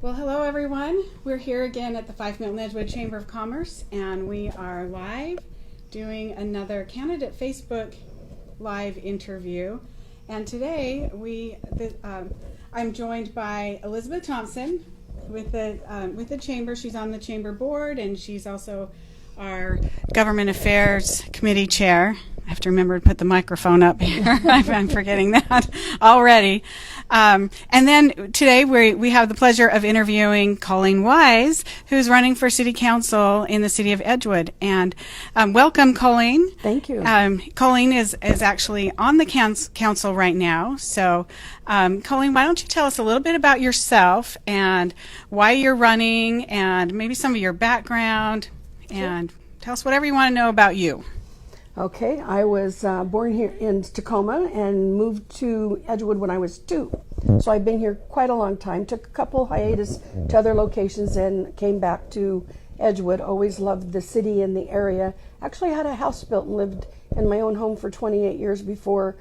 Well, hello everyone. We're here again at the 5 Milton Edgewood Chamber of Commerce, and we are live doing another candidate Facebook live interview. And today I'm joined by Elizabeth Thompson with the Chamber. She's on the Chamber board, and she's also our Government Affairs Committee Chair. I have to remember to put the microphone up here. I'm forgetting that already. And then today we have the pleasure of interviewing Colleen Wise, who's running for City Council in the city of Edgewood. And welcome, Colleen. Thank you. Colleen is actually on the council right now. So, Colleen, why don't you tell us a little bit about yourself and why you're running and maybe some of your background, and tell us whatever you want to know about you. Okay, I was born here in Tacoma and moved to Edgewood when I was 2. So I've been here quite a long time. Took a couple hiatus to other locations and came back to Edgewood. Always loved the city and the area. Actually had a house built and lived in my own home for 28 years before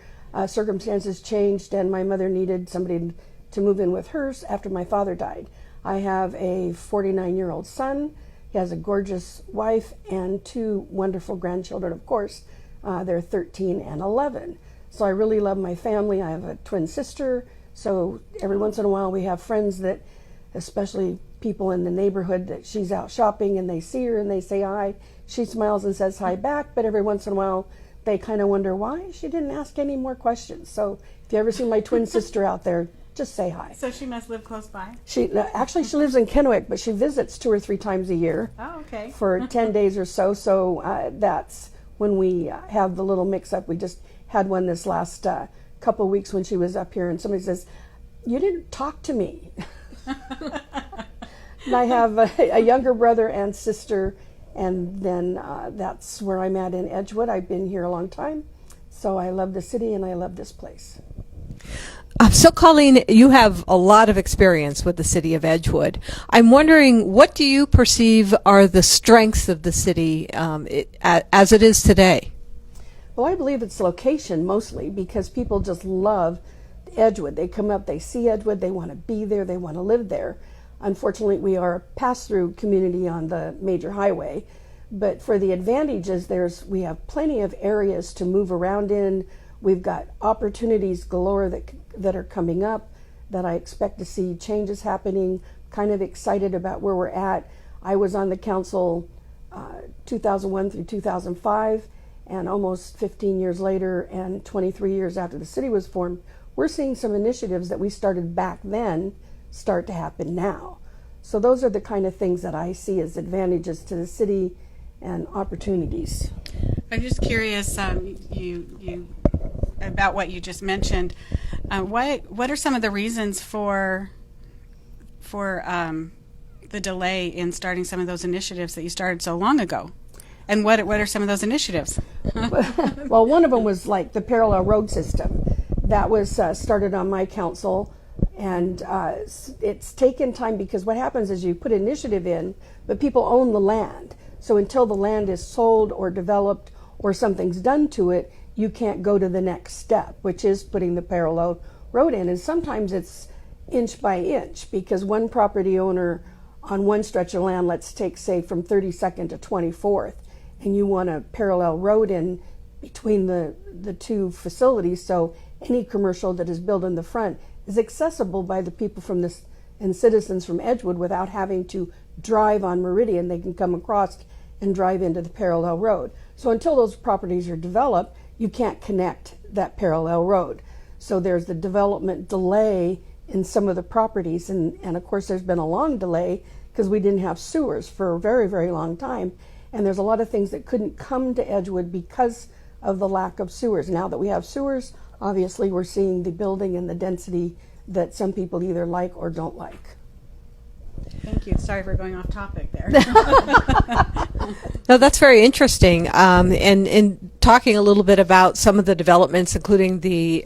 circumstances changed and my mother needed somebody to move in with hers after my father died. I have a 49-year-old son. He has a gorgeous wife and 2 wonderful grandchildren, of course. They're 13 and 11. So I really love my family. I have a twin sister. So every once in a while we have friends that, especially people in the neighborhood, that she's out shopping and they see her and they say hi. She smiles and says hi back, but every once in a while they kind of wonder why she didn't ask any more questions. So if you ever see my twin sister out there, just say hi. So she must live close by? Actually, she lives in Kennewick, but she visits 2 or 3 times a year. Oh, okay. For 10 days or so. So that's when we have the little mix-up. We just had one this last couple of weeks when she was up here, and somebody says, "You didn't talk to me." And I have a younger brother and sister, and then that's where I'm at in Edgewood. I've been here a long time, so I love the city and I love this place. So, Colleen, you have a lot of experience with the city of Edgewood. I'm wondering, what do you perceive are the strengths of the city as it is today? Well, I believe it's location mostly, because people just love Edgewood. They come up, they see Edgewood, they want to be there, they want to live there. Unfortunately, we are a pass-through community on the major highway, but for the advantages, we have plenty of areas to move around in. We've got opportunities galore that are coming up that I expect to see changes happening. Kind of excited about where we're at. I was on the council 2001 through 2005, and almost 15 years later and 23 years after the city was formed, we're seeing some initiatives that we started back then start to happen now. So those are the kind of things that I see as advantages to the city and opportunities. I'm just curious, you about what you just mentioned. What are some of the reasons for the delay in starting some of those initiatives that you started so long ago? And what are some of those initiatives? Well, one of them was like the parallel road system. That was started on my council, and it's taken time, because what happens is you put initiative in, but people own the land. So until the land is sold or developed or something's done to it, you can't go to the next step, which is putting the parallel road in. And sometimes it's inch by inch, because one property owner on one stretch of land, let's take, say, from 32nd to 24th, and you want a parallel road in between the 2 facilities, so any commercial that is built in the front is accessible by the people from this and citizens from Edgewood without having to drive on Meridian. They can come across and drive into the parallel road. So until those properties are developed, you can't connect that parallel road. So there's the development delay in some of the properties, and of course there's been a long delay because we didn't have sewers for a very, very long time, and there's a lot of things that couldn't come to Edgewood because of the lack of sewers. Now that we have sewers, obviously we're seeing the building and the density that some people either like or don't like. Thank you. Sorry for going off topic there. No, that's very interesting. And talking a little bit about some of the developments, including the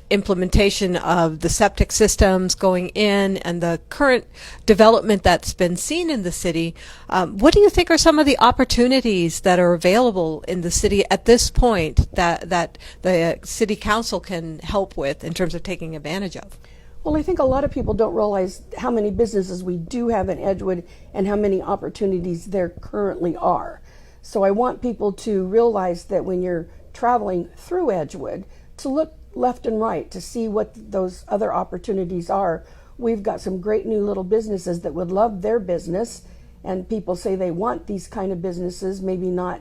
implementation of the septic systems going in and the current development that's been seen in the city, what do you think are some of the opportunities that are available in the city at this point that the city council can help with in terms of taking advantage of? Well, I think a lot of people don't realize how many businesses we do have in Edgewood and how many opportunities there currently are. So I want people to realize that when you're traveling through Edgewood, to look left and right to see what those other opportunities are. We've got some great new little businesses that would love their business, and people say they want these kind of businesses. Maybe not,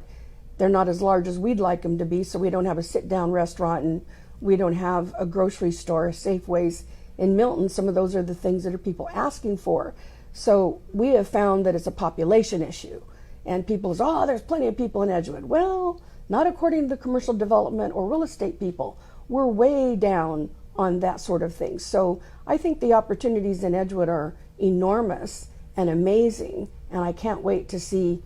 they're not as large as we'd like them to be, so we don't have a sit-down restaurant and we don't have a grocery store, Safeways in Milton. Some of those are the things that are people asking for. So we have found that it's a population issue. And people say, oh, there's plenty of people in Edgewood. Well, not according to the commercial development or real estate people. We're way down on that sort of thing. So I think the opportunities in Edgewood are enormous and amazing, and I can't wait to see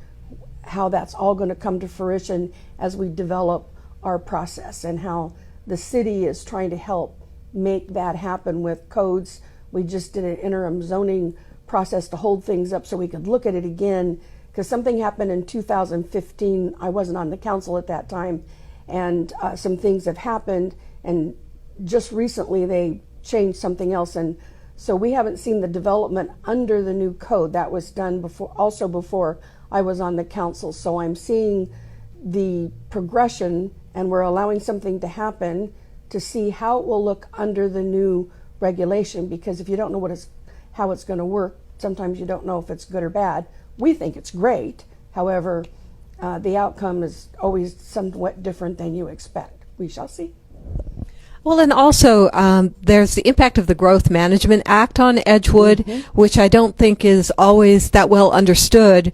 how that's all going to come to fruition as we develop our process, and how the city is trying to help make that happen with codes. We just did an interim zoning process to hold things up so we could look at it again, because something happened in 2015. I wasn't on the council at that time, and some things have happened, and just recently they changed something else, and so we haven't seen the development under the new code. That was done before I was on the council. So I'm seeing the progression, and we're allowing something to happen to see how it will look under the new regulation, because if you don't know how it's going to work, sometimes you don't know if it's good or bad. We think it's great. However, the outcome is always somewhat different than you expect. We shall see. Well, and also there's the impact of the Growth Management Act on Edgewood, which I don't think is always that well understood.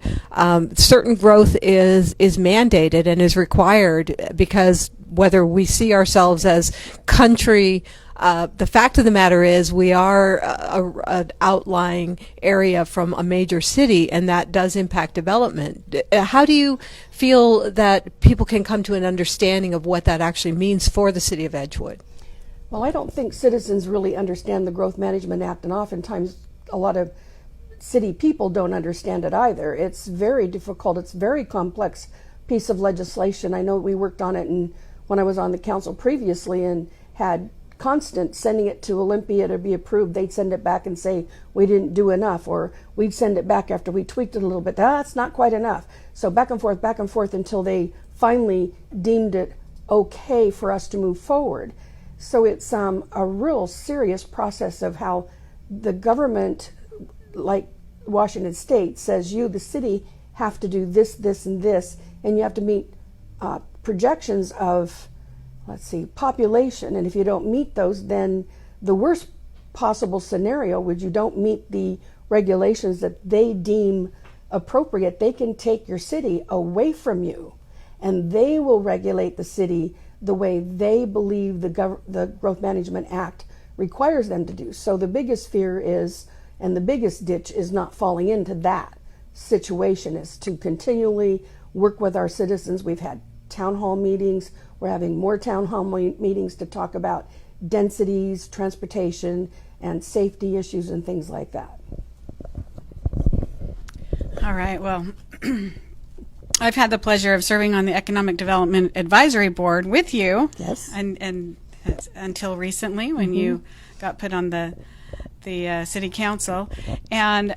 Certain growth is mandated and is required, because whether we see ourselves as country, the fact of the matter is we are an outlying area from a major city, and that does impact development. How do you feel that people can come to an understanding of what that actually means for the city of Edgewood? Well, I don't think citizens really understand the Growth Management Act, and oftentimes a lot of city people don't understand it either. It's very difficult. It's a very complex piece of legislation. I know we worked on it when I was on the council previously, and had constant sending it to Olympia to be approved. They'd send it back and say we didn't do enough, or we'd send it back after we tweaked it a little bit. That's not quite enough. So back and forth until they finally deemed it okay for us to move forward. So it's a real serious process of how the government, like Washington State, says you, the city, have to do this, this, and this, and you have to meet projections of, population. And if you don't meet those, then the worst possible scenario would you don't meet the regulations that they deem appropriate. They can take your city away from you, and they will regulate the city the way they believe the Growth Management Act requires them to do. So the biggest fear is, and the biggest ditch is not falling into that situation, is to continually work with our citizens. We've had town hall meetings. We're having more town hall meetings to talk about densities, transportation, and safety issues and things like that. All right, well, I've had the pleasure of serving on the Economic Development Advisory Board with you. Yes. And until recently, when you got put on the city council, and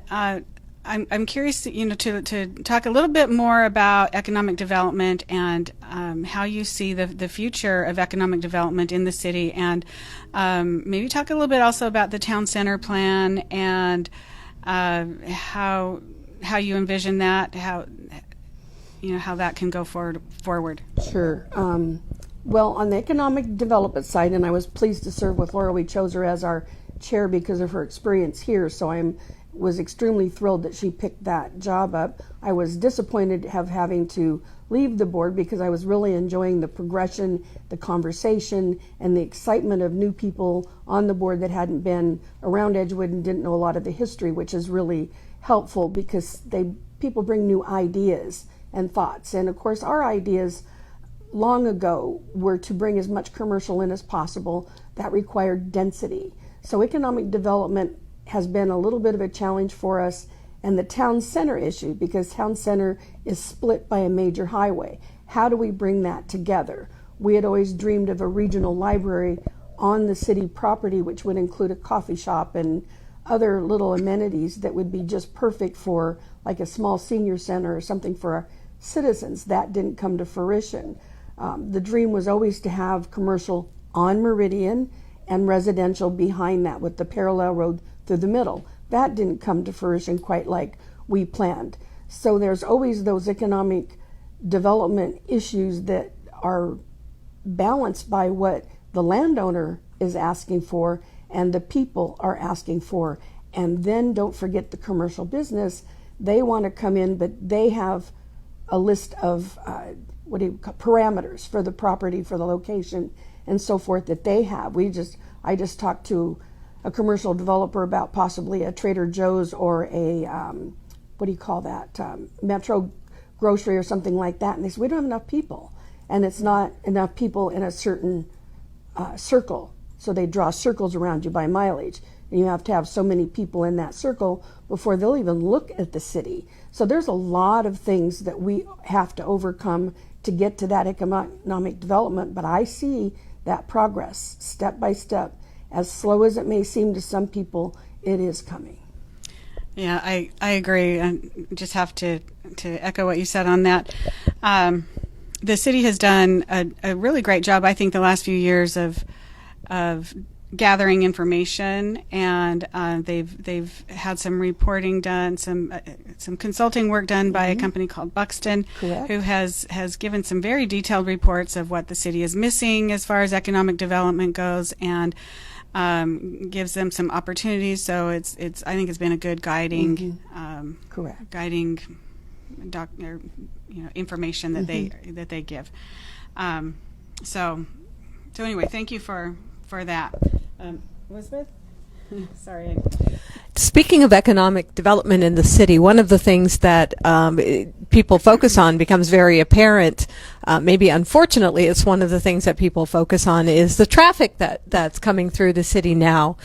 I'm curious, to talk a little bit more about economic development and how you see the future of economic development in the city, and maybe talk a little bit also about the town center plan and how you envision that, how that can go forward. Sure. Well, on the economic development side, and I was pleased to serve with Lora. We chose her as our chair because of her experience here, so was extremely thrilled that she picked that job up. I was disappointed having to leave the board, because I was really enjoying the progression, the conversation, and the excitement of new people on the board that hadn't been around Edgewood and didn't know a lot of the history, which is really helpful because people bring new ideas and thoughts. And of course, our ideas long ago were to bring as much commercial in as possible. That required density. So economic development has been a little bit of a challenge for us, and the town center issue, because town center is split by a major highway. How do we bring that together? We had always dreamed of a regional library on the city property, which would include a coffee shop and other little amenities that would be just perfect for like a small senior center or something for our citizens. That didn't come to fruition. The dream was always to have commercial on Meridian and residential behind that with the parallel road through the middle. That didn't come to fruition quite like we planned. So there's always those economic development issues that are balanced by what the landowner is asking for and the people are asking for. And then don't forget the commercial business. They want to come in, but they have a list of parameters for the property, for the location, and so forth that they have. I just talked to a commercial developer about possibly a Trader Joe's or a Metro grocery or something like that, and they said we don't have enough people, and it's not enough people in a certain circle, so they draw circles around you by mileage, and you have to have so many people in that circle before they'll even look at the city. So there's a lot of things that we have to overcome to get to that economic development, but I see that progress step by step. As slow as it may seem to some people, it is coming. Yeah, I agree. I just have to echo what you said on that. The city has done a really great job, I think, the last few years of gathering information, and they've had some reporting done, some consulting work done by a company called Buxton, Correct. Who has given some very detailed reports of what the city is missing as far as economic development goes, and gives them some opportunities. So I think it's been a good guiding Correct. guiding information that they give. So anyway, thank you for that. Elizabeth? Sorry. Speaking of economic development in the city, one of the things that people focus on becomes very apparent. Maybe unfortunately, it's one of the things that people focus on is the traffic that's coming through the city now,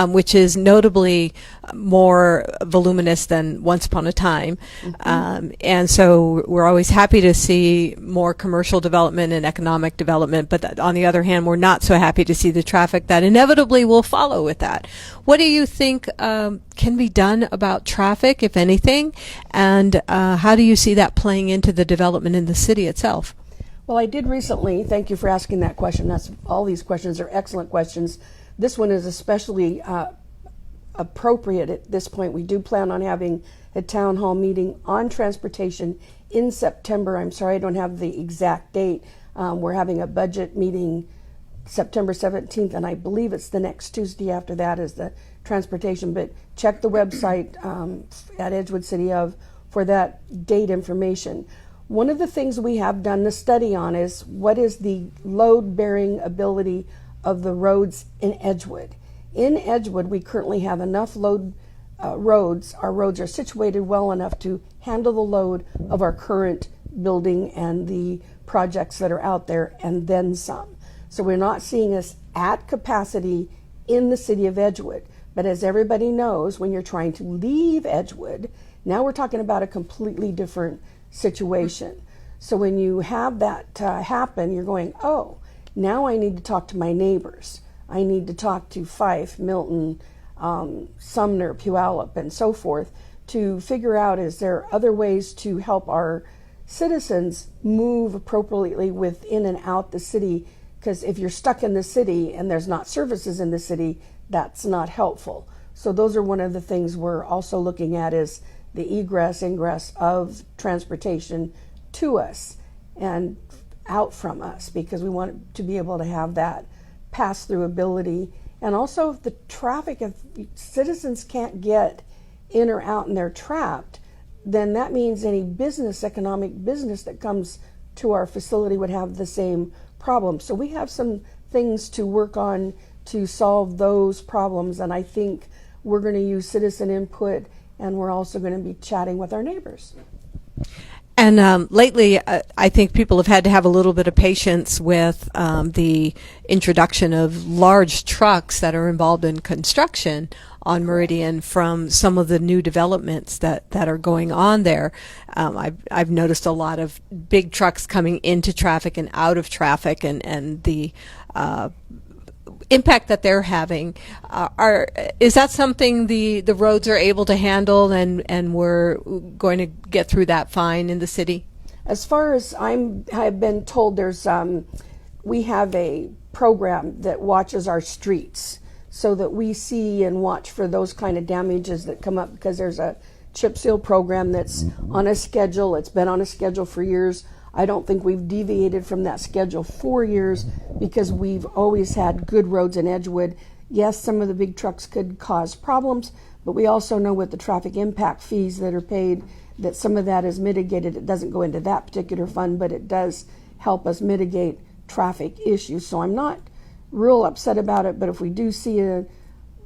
which is notably more voluminous than once upon a time. And so we're always happy to see more commercial development and economic development, but on the other hand, we're not so happy to see the traffic that inevitably will follow with that. What do you think can be done about traffic, if anything, and how do you see that playing into the development in the city itself? Well, I did recently, thank you for asking that question. All these questions are excellent questions. This one is especially appropriate at this point. We do plan on having a town hall meeting on transportation in September. I'm sorry I don't have the exact date. We're having a budget meeting September 17th, and I believe it's the next Tuesday after that is the transportation, but check the website at Edgewood City for that date information. One of the things we have done the study on is what is the load-bearing ability of the roads in Edgewood. In Edgewood, we currently have enough roads. Our roads are situated well enough to handle the load of our current building and the projects that are out there, and then some. So we're not seeing us at capacity in the city of Edgewood. But as everybody knows, when you're trying to leave Edgewood, now we're talking about a completely different situation. So when you have that happen, you're going, oh, now I need to talk to my neighbors. I need to talk to Fife, Milton, Sumner, Puyallup, and so forth to figure out, is there other ways to help our citizens move appropriately within and out the city? Because if you're stuck in the city and there's not services in the city, that's not helpful. So those are one of the things we're also looking at, is the egress, ingress of transportation to us and out from us, because we want to be able to have that pass-through ability. And also, if the traffic, if citizens can't get in or out and they're trapped, then that means any business, economic business that comes to our facility would have the same problem. So we have some things to work on to solve those problems, and I think we're going to use citizen input, and we're also going to be chatting with our neighbors. And lately, I think people have had to have a little bit of patience with the introduction of large trucks that are involved in construction on Meridian from some of the new developments that are going on there. I've noticed a lot of big trucks coming into traffic and out of traffic, and the impact that they're having. Is that something the roads are able to handle, and we're going to get through that fine in the city? As far as I've been told, we have a program that watches our streets so that we see and watch for those kind of damages that come up, because there's a chip seal program that's on a schedule. It's been on a schedule for years. I don't think we've deviated from that schedule 4 years, because we've always had good roads in Edgewood. Yes, some of the big trucks could cause problems, but we also know with the traffic impact fees that are paid that some of that is mitigated. It doesn't go into that particular fund, but it does help us mitigate traffic issues. So I'm not real upset about it, but if we do see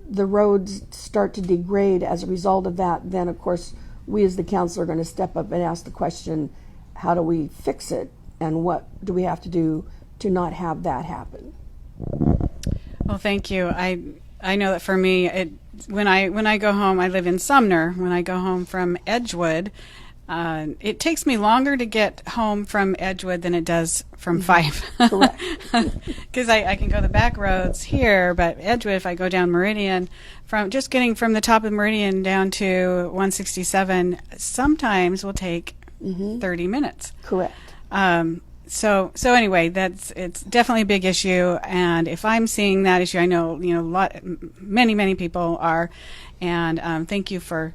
the roads start to degrade as a result of that, then of course we as the council are going to step up and ask the question, how do we fix it, and what do we have to do to not have that happen? Well, thank you. I know that for me, when I go home, I live in Sumner. When I go home from Edgewood, it takes me longer to get home from Edgewood than it does from Fife. Correct. Because I can go the back roads here, but Edgewood, if I go down Meridian, just getting from the top of Meridian down to 167, sometimes will take 30 minutes. Correct. So anyway, it's definitely a big issue, and if I'm seeing that issue, I know many people are, and thank you for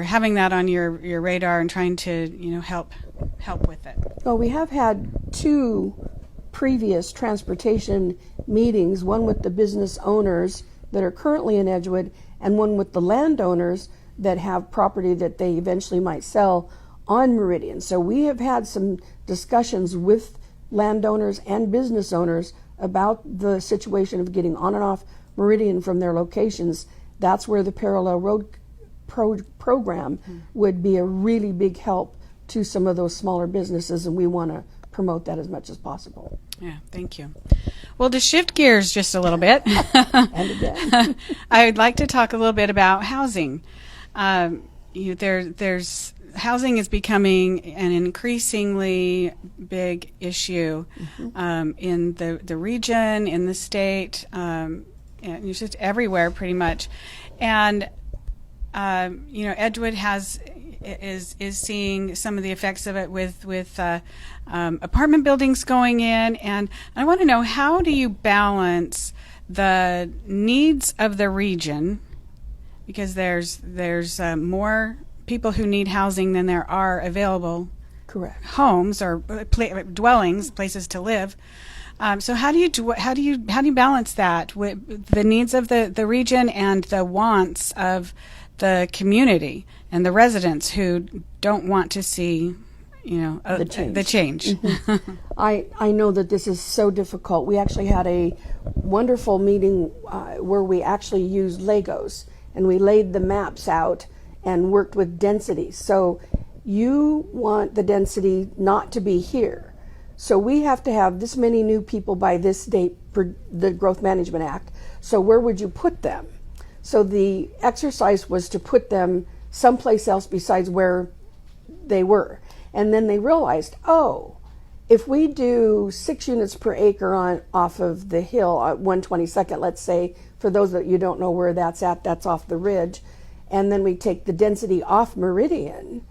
having that on your radar and trying to help with it. Well, we have had 2 previous transportation meetings, one with the business owners that are currently in Edgewood, and one with the landowners that have property that they eventually might sell on Meridian. So we have had some discussions with landowners and business owners about the situation of getting on and off Meridian from their locations. That's where the parallel road program would be a really big help to some of those smaller businesses, and we want to promote that as much as possible. Yeah, thank you. Well, to shift gears just a little bit, And again, I would like to talk a little bit about housing. Housing is becoming an increasingly big issue in the region, in the state, and it's just everywhere pretty much. And Edgewood is seeing some of the effects of it with apartment buildings going in, and I want to know, how do you balance the needs of the region, because there's more people who need housing than there are available correct homes or dwellings, places to live. So how do you balance that with the needs of the region and the wants of the community and the residents who don't want to see the change? I know that this is so difficult. We actually had a wonderful meeting where we actually used Legos and we laid the maps out and worked with density. So you want the density not to be here. So we have to have this many new people by this date per the Growth Management Act. So where would you put them? So the exercise was to put them someplace else besides where they were. And then they realized, if we do 6 units per acre off of the hill at 122nd, let's say, for those that you don't know where that's at, that's off the ridge, and then we take the density off Meridian,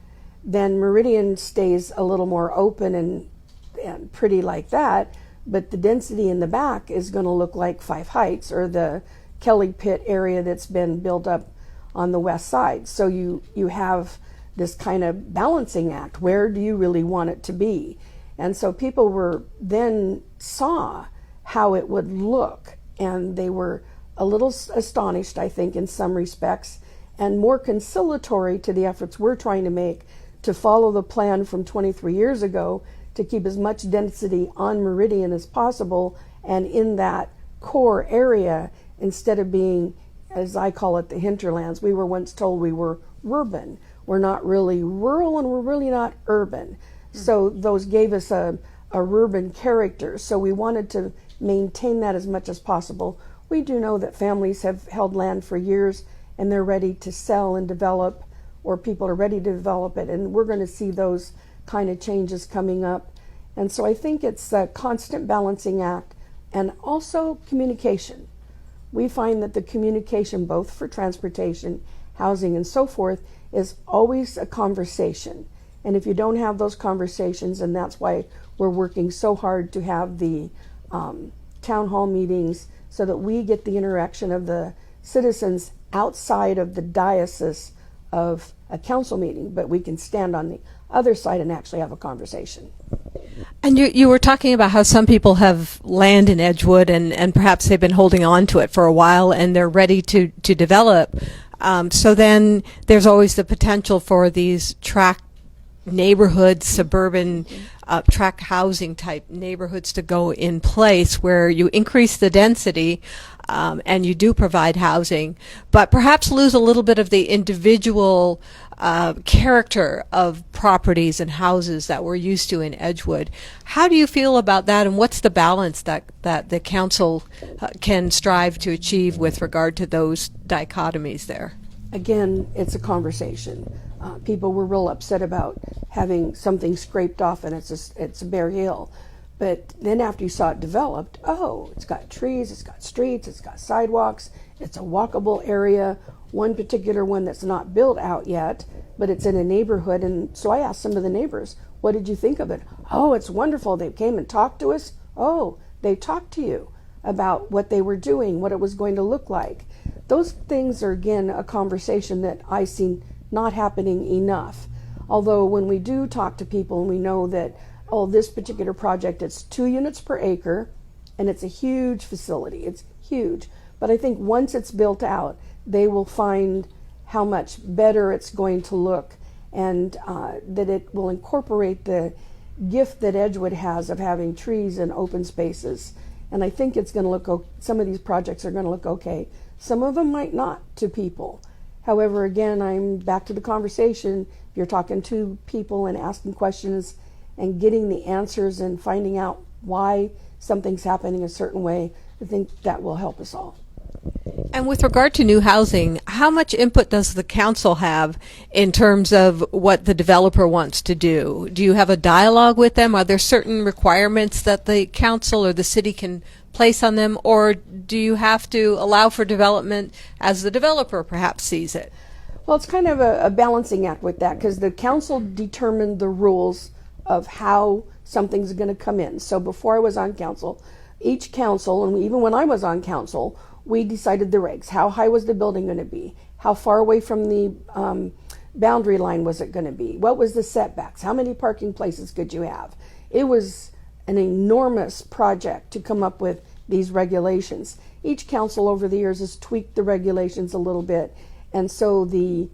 then Meridian stays a little more open and pretty like that, but the density in the back is going to look like Fife Heights or the Kelly Pit area that's been built up on the west side. So you have this kind of balancing act. Where do you really want it to be? And so people then saw how it would look, and they were a little astonished, I think, in some respects, and more conciliatory to the efforts we're trying to make to follow the plan from 23 years ago to keep as much density on Meridian as possible and in that core area, instead of being, as I call it, the hinterlands. We were once told we were urban. We're not really rural, and we're really not urban. So those gave us a urban character. So we wanted to maintain that as much as possible. We do know that families have held land for years and they're ready to sell and develop, or people are ready to develop it, and we're going to see those kind of changes coming up. And so I think it's a constant balancing act And also communication. We find that the communication, both for transportation, housing, and so forth, is always a conversation. And if you don't have those conversations, and that's why we're working so hard to have the town hall meetings so that we get the interaction of the citizens outside of the diocese of a council meeting, but we can stand on the other side and actually have a conversation. And you were talking about how some people have land in Edgewood and perhaps they've been holding on to it for a while and they're ready to develop. So then there's always the potential for these tract neighborhoods, suburban tract housing type neighborhoods to go in place where you increase the density and you do provide housing, but perhaps lose a little bit of the individual character of properties and houses that we're used to in Edgewood. How do you feel about that, and what's the balance that the council can strive to achieve with regard to those dichotomies there? Again, it's a conversation. People were real upset about having something scraped off and it's a bare hill. But then after you saw it developed, oh, it's got trees, it's got streets, it's got sidewalks, it's a walkable area. One particular one that's not built out yet, but it's in a neighborhood. And so I asked some of the neighbors, what did you think of it? Oh, it's wonderful. They came and talked to us. Oh, they talked to you about what they were doing, what it was going to look like. Those things are, again, a conversation that I see not happening enough. Although when we do talk to people and we know that, oh, this particular project, it's 2 units per acre and it's a huge facility. It's huge. But I think once it's built out, they will find how much better it's going to look, and that it will incorporate the gift that Edgewood has of having trees and open spaces. And I think it's going to look, some of these projects are going to look okay. Some of them might not to people. However, again, I'm back to the conversation. If you're talking to people and asking questions and getting the answers and finding out why something's happening a certain way, I think that will help us all. And with regard to new housing, how much input does the council have in terms of what the developer wants to do? Do you have a dialogue with them? Are there certain requirements that the council or the city can place on them, or do you have to allow for development as the developer perhaps sees it? Well, it's kind of a balancing act with that, because the council determined the rules of how something's going to come in. So before I was on council, each council, and even when I was on council, we decided the regs. How high was the building going to be? How far away from the boundary line was it going to be? What was the setbacks? How many parking places could you have? It was an enormous project to come up with these regulations. Each council over the years has tweaked the regulations a little bit, and so the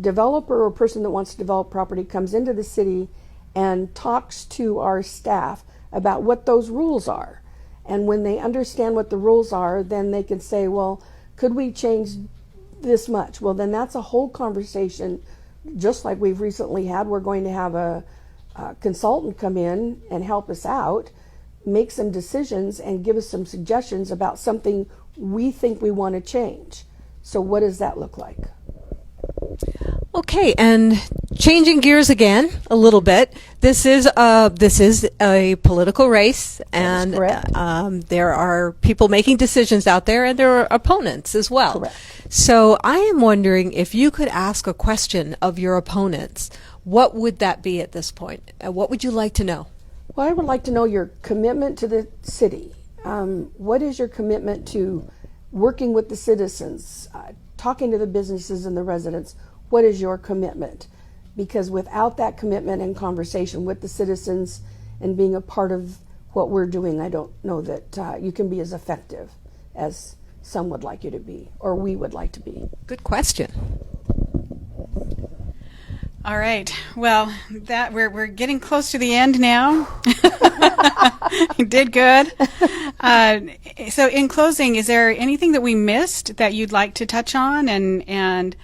developer or person that wants to develop property comes into the city and talks to our staff about what those rules are. And when they understand what the rules are, then they can say, well, could we change this much? Well, then that's a whole conversation, just like we've recently had. We're going to have a consultant come in and help us out, make some decisions, and give us some suggestions about something we think we want to change. So what does that look like? Okay, and changing gears again a little bit. This is a political race, and there are people making decisions out there, and there are opponents as well. Correct. So I am wondering if you could ask a question of your opponents. What would that be at this point? What would you like to know? Well, I would like to know your commitment to the city. What is your commitment to working with the citizens, talking to the businesses and the residents? What is your commitment? Because without that commitment and conversation with the citizens and being a part of what we're doing, I don't know that you can be as effective as some would like you to be, or we would like to be. Good question. All right. Well, that we're getting close to the end now. You did good. So, in closing, is there anything that we missed that you'd like to touch on and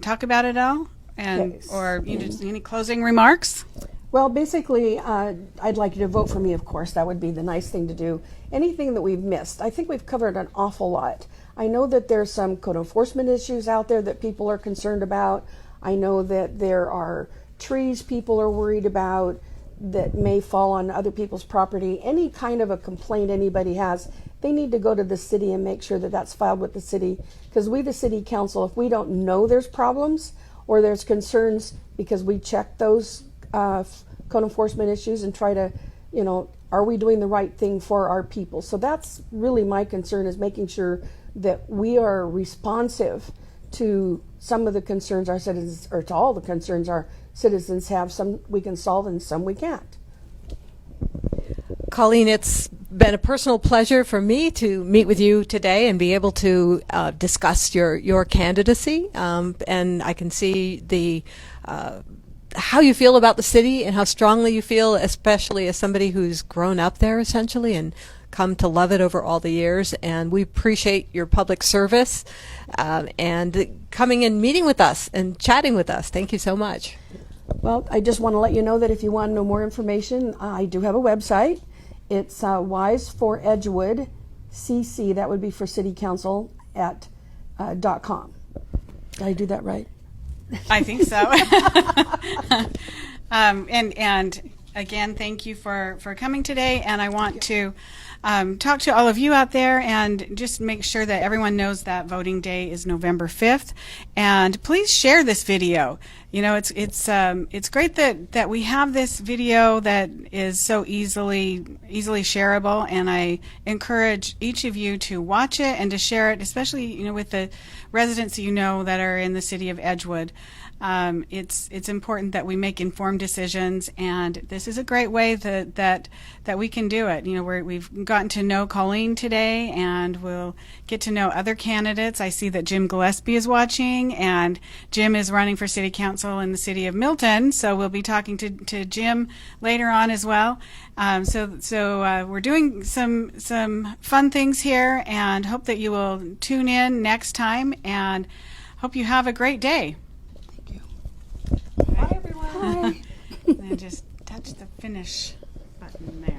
talk about it all, Yes. or any closing remarks? Well, basically, I'd like you to vote for me, of course. That would be the nice thing to do. Anything that we've missed, I think we've covered an awful lot. I know that there's some code enforcement issues out there that people are concerned about. I know that there are trees people are worried about. that may fall on other people's property, any kind of a complaint anybody has, they need to go to the city and make sure that that's filed with the city. Because we, the city council, if we don't know there's problems or there's concerns, because we check those code enforcement issues and try to, are we doing the right thing for our people? So that's really my concern, is making sure that we are responsive to some of the concerns our citizens, or to all the concerns our citizens have. Some we can solve and some we can't. Colleen, it's been a personal pleasure for me to meet with you today and be able to discuss your candidacy. And I can see the how you feel about the city and how strongly you feel, especially as somebody who's grown up there essentially and come to love it over all the years. And we appreciate your public service and coming and meeting with us and chatting with us. Thank you so much. Well, I just want to let you know that if you want to know more information, I do have a website. It's Wise for Edgewood CC, that would be for City Council, at .com. Did I do that right? I think so. And again, thank you for coming today. And I want to talk to all of you out there and just make sure that everyone knows that voting day is November 5th. And please share this video. It's great that we have this video that is so easily shareable, and I encourage each of you to watch it and to share it, especially with the residents that are in the city of Edgewood. It's important that we make informed decisions, and this is a great way that we can do it. We've gotten to know Colleen today, and we'll get to know other candidates. I see that Jim Gillespie is watching, and Jim is running for City Council in the city of Milton, so we'll be talking to Jim later on as well. So we're doing some fun things here, and hope that you will tune in next time, and hope you have a great day. Bye, everyone. And just touch the finish button there.